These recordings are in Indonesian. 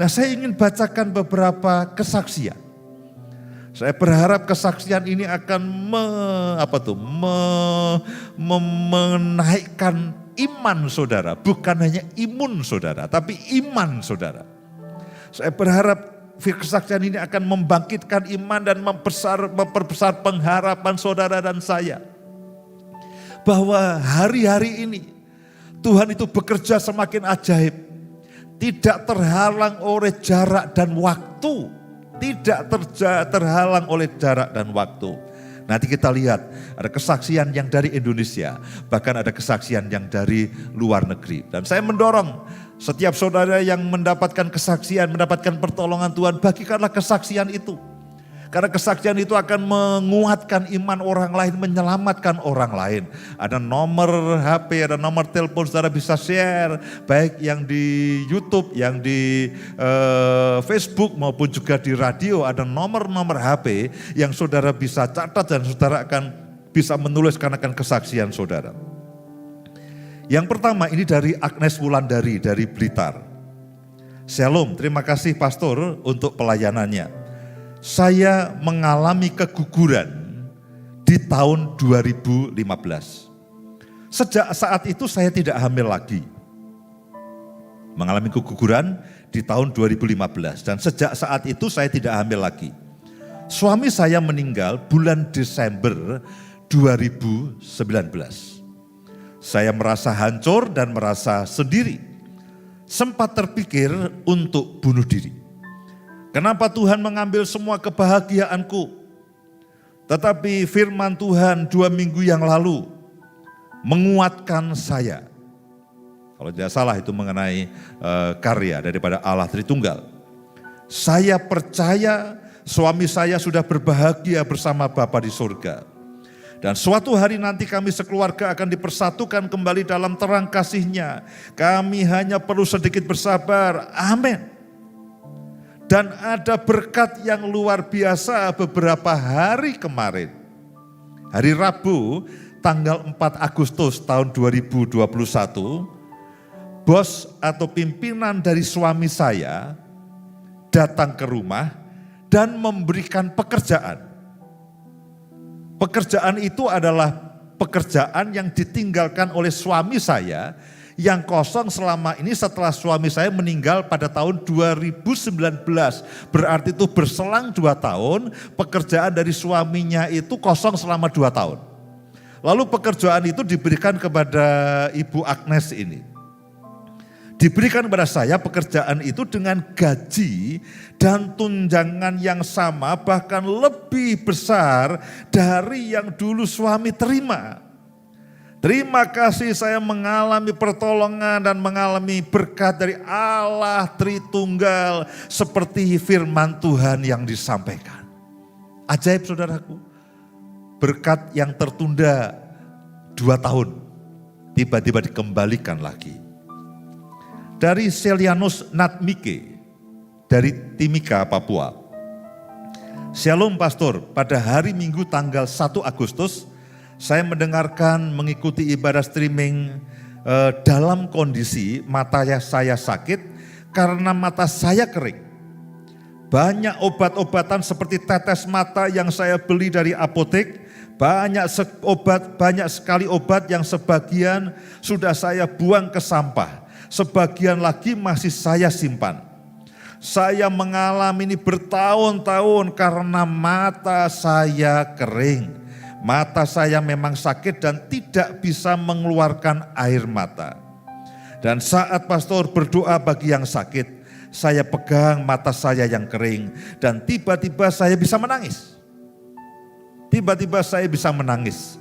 Nah, saya ingin bacakan beberapa kesaksian. Saya berharap kesaksian ini akan menaikkan iman saudara, bukan hanya imun saudara, tapi iman saudara. Saya berharap kesaksian ini akan membangkitkan iman dan memperbesar pengharapan saudara dan saya. Bahwa hari-hari ini Tuhan itu bekerja semakin ajaib. Tidak terhalang oleh jarak dan waktu. Tidak terhalang oleh jarak dan waktu. Nanti kita lihat ada kesaksian yang dari Indonesia. Bahkan ada kesaksian yang dari luar negeri. Dan saya mendorong setiap saudara yang mendapatkan kesaksian, mendapatkan pertolongan Tuhan, bagikanlah kesaksian itu. Karena kesaksian itu akan menguatkan iman orang lain, menyelamatkan orang lain. Ada nomor HP, ada nomor telepon, saudara bisa share. Baik yang di YouTube, yang di Facebook maupun juga di radio. Ada nomor-nomor HP yang saudara bisa catat dan saudara akan bisa menuliskan akan kesaksian saudara. Yang pertama ini dari Agnes Wulandari dari Blitar. Shalom, terima kasih pastor untuk pelayanannya. Saya mengalami keguguran di tahun 2015. Sejak saat itu saya tidak hamil lagi. Mengalami keguguran di tahun 2015 dan sejak saat itu saya tidak hamil lagi. Suami saya meninggal bulan Desember 2019. Saya merasa hancur dan merasa sendiri. Sempat terpikir untuk bunuh diri. Kenapa Tuhan mengambil semua kebahagiaanku? Tetapi firman Tuhan 2 minggu yang lalu menguatkan saya. Kalau tidak salah itu mengenai karya daripada Allah Tritunggal. Saya percaya suami saya sudah berbahagia bersama Bapa di surga. Dan suatu hari nanti kami sekeluarga akan dipersatukan kembali dalam terang kasih-Nya. Kami hanya perlu sedikit bersabar. Amin. Dan ada berkat yang luar biasa beberapa hari kemarin. Hari Rabu tanggal 4 Agustus tahun 2021. Bos atau pimpinan dari suami saya datang ke rumah dan memberikan pekerjaan. Pekerjaan itu adalah pekerjaan yang ditinggalkan oleh suami saya yang kosong selama ini setelah suami saya meninggal pada tahun 2019. Berarti itu berselang 2 tahun, pekerjaan dari suaminya itu kosong selama 2 tahun. Lalu pekerjaan itu diberikan kepada Ibu Agnes ini. Diberikan kepada saya pekerjaan itu dengan gaji dan tunjangan yang sama, bahkan lebih besar dari yang dulu suami terima. Terima kasih saya mengalami pertolongan dan mengalami berkat dari Allah Tritunggal seperti firman Tuhan yang disampaikan. Ajaib saudaraku, berkat yang tertunda 2 tahun tiba-tiba dikembalikan lagi. Dari Selianus Natmike dari Timika, Papua. Shalom pastor, pada hari Minggu tanggal 1 Agustus saya mendengarkan mengikuti ibadah streaming dalam kondisi mata saya sakit karena mata saya kering. Banyak obat-obatan seperti tetes mata yang saya beli dari apotek, banyak sekali obat yang sebagian sudah saya buang ke sampah, sebagian lagi masih saya simpan. Saya mengalami ini bertahun-tahun karena mata saya kering. Mata saya memang sakit dan tidak bisa mengeluarkan air mata. Dan saat pastor berdoa bagi yang sakit, saya pegang mata saya yang kering dan tiba-tiba saya bisa menangis. Tiba-tiba saya bisa menangis.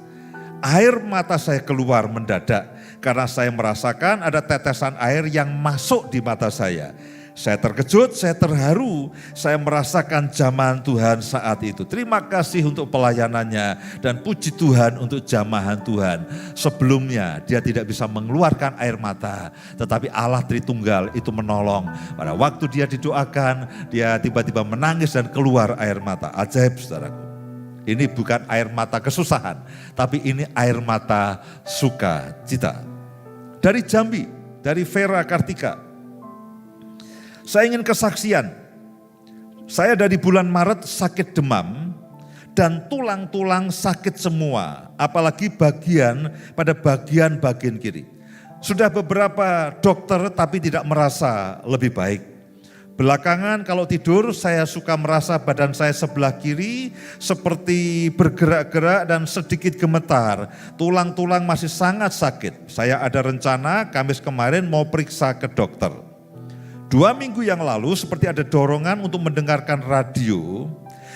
Air mata saya keluar mendadak karena saya merasakan ada tetesan air yang masuk di mata saya. Saya terkejut, saya terharu, saya merasakan jamahan Tuhan saat itu. Terima kasih untuk pelayanannya dan puji Tuhan untuk jamahan Tuhan. Sebelumnya dia tidak bisa mengeluarkan air mata, tetapi Allah Tritunggal itu menolong. Pada waktu dia didoakan, dia tiba-tiba menangis dan keluar air mata. Ajaib saudaraku. Ini bukan air mata kesusahan, tapi ini air mata sukacita. Dari Jambi, dari Vera Kartika. Saya ingin kesaksian. Saya dari bulan Maret sakit demam dan tulang-tulang sakit semua, apalagi pada bagian kiri. Sudah beberapa dokter tapi tidak merasa lebih baik. Belakangan kalau tidur saya suka merasa badan saya sebelah kiri seperti bergerak-gerak dan sedikit gemetar. Tulang-tulang masih sangat sakit. Saya ada rencana Kamis kemarin mau periksa ke dokter. 2 minggu yang lalu seperti ada dorongan untuk mendengarkan radio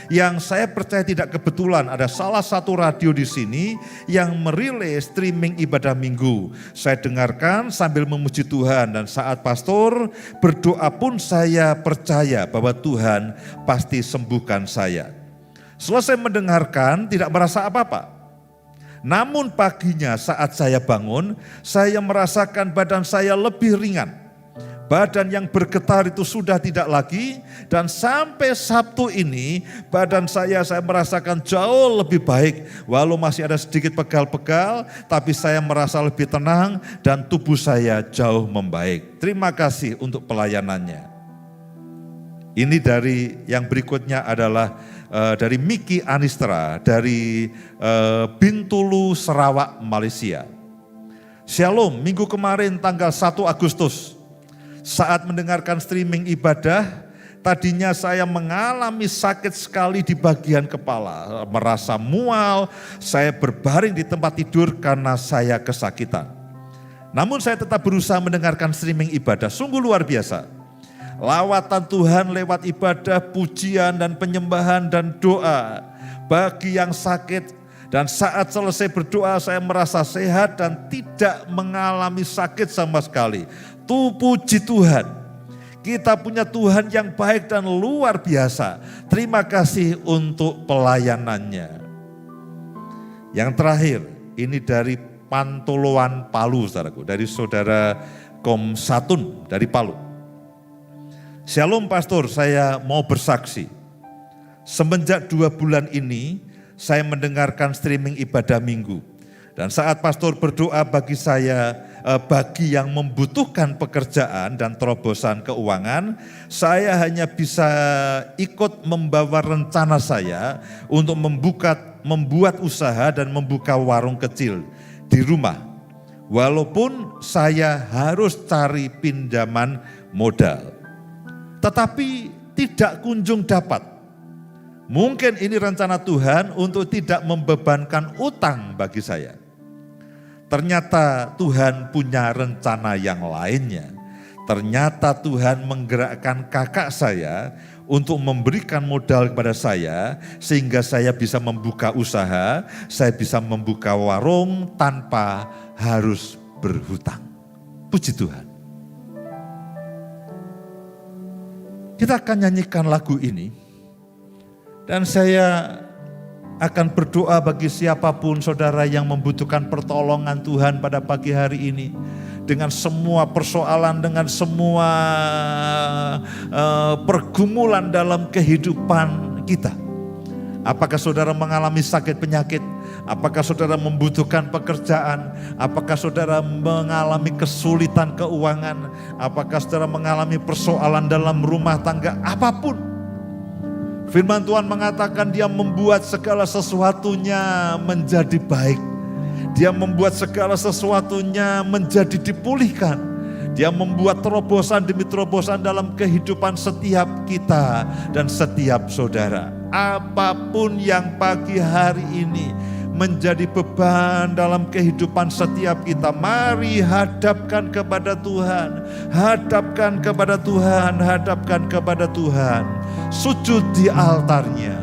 yang saya percaya tidak kebetulan. Ada salah satu radio di sini yang merilai streaming ibadah minggu. Saya dengarkan sambil memuji Tuhan dan saat pastor berdoa pun saya percaya bahwa Tuhan pasti sembuhkan saya. Selesai mendengarkan tidak merasa apa-apa. Namun paginya saat saya bangun, saya merasakan badan saya lebih ringan. Badan yang bergetar itu sudah tidak lagi dan sampai Sabtu ini badan saya merasakan jauh lebih baik. Walau masih ada sedikit pegal-pegal tapi saya merasa lebih tenang dan tubuh saya jauh membaik. Terima kasih untuk pelayanannya. Ini dari yang berikutnya adalah dari Miki Anistra dari Bintulu, Sarawak, Malaysia. Shalom, minggu kemarin tanggal 1 Agustus. Saat mendengarkan streaming ibadah, tadinya saya mengalami sakit sekali di bagian kepala, merasa mual, saya berbaring di tempat tidur karena saya kesakitan. Namun saya tetap berusaha mendengarkan streaming ibadah, sungguh luar biasa. Lawatan Tuhan lewat ibadah, pujian dan penyembahan dan doa bagi yang sakit. Dan saat selesai berdoa saya merasa sehat dan tidak mengalami sakit sama sekali. Puji Tuhan, kita punya Tuhan yang baik dan luar biasa. Terima kasih untuk pelayanannya. Yang terakhir, ini dari Pantoloan, Palu, saudaraku, dari saudara Kom Satun dari Palu. Shalom pastor, saya mau bersaksi. Semenjak 2 bulan ini, saya mendengarkan streaming ibadah minggu. Dan saat pastor berdoa bagi saya, bagi yang membutuhkan pekerjaan dan terobosan keuangan, saya hanya bisa ikut membawa rencana saya untuk membuat usaha dan membuka warung kecil di rumah. Walaupun saya harus cari pinjaman modal. Tetapi tidak kunjung dapat. Mungkin ini rencana Tuhan untuk tidak membebankan utang bagi saya. Ternyata Tuhan punya rencana yang lainnya. Ternyata Tuhan menggerakkan kakak saya untuk memberikan modal kepada saya sehingga saya bisa membuka usaha, saya bisa membuka warung tanpa harus berhutang. Puji Tuhan. Kita akan nyanyikan lagu ini dan saya akan berdoa bagi siapapun saudara yang membutuhkan pertolongan Tuhan pada pagi hari ini. Dengan semua persoalan, dengan semua pergumulan dalam kehidupan kita. Apakah saudara mengalami sakit penyakit? Apakah saudara membutuhkan pekerjaan? Apakah saudara mengalami kesulitan keuangan? Apakah saudara mengalami persoalan dalam rumah tangga? Apapun. Firman Tuhan mengatakan Dia membuat segala sesuatunya menjadi baik. Dia membuat segala sesuatunya menjadi dipulihkan. Dia membuat terobosan demi terobosan dalam kehidupan setiap kita dan setiap saudara. Apapun yang pagi hari ini menjadi beban dalam kehidupan setiap kita, mari hadapkan kepada Tuhan, hadapkan kepada Tuhan, hadapkan kepada Tuhan. Sujud di altarnya,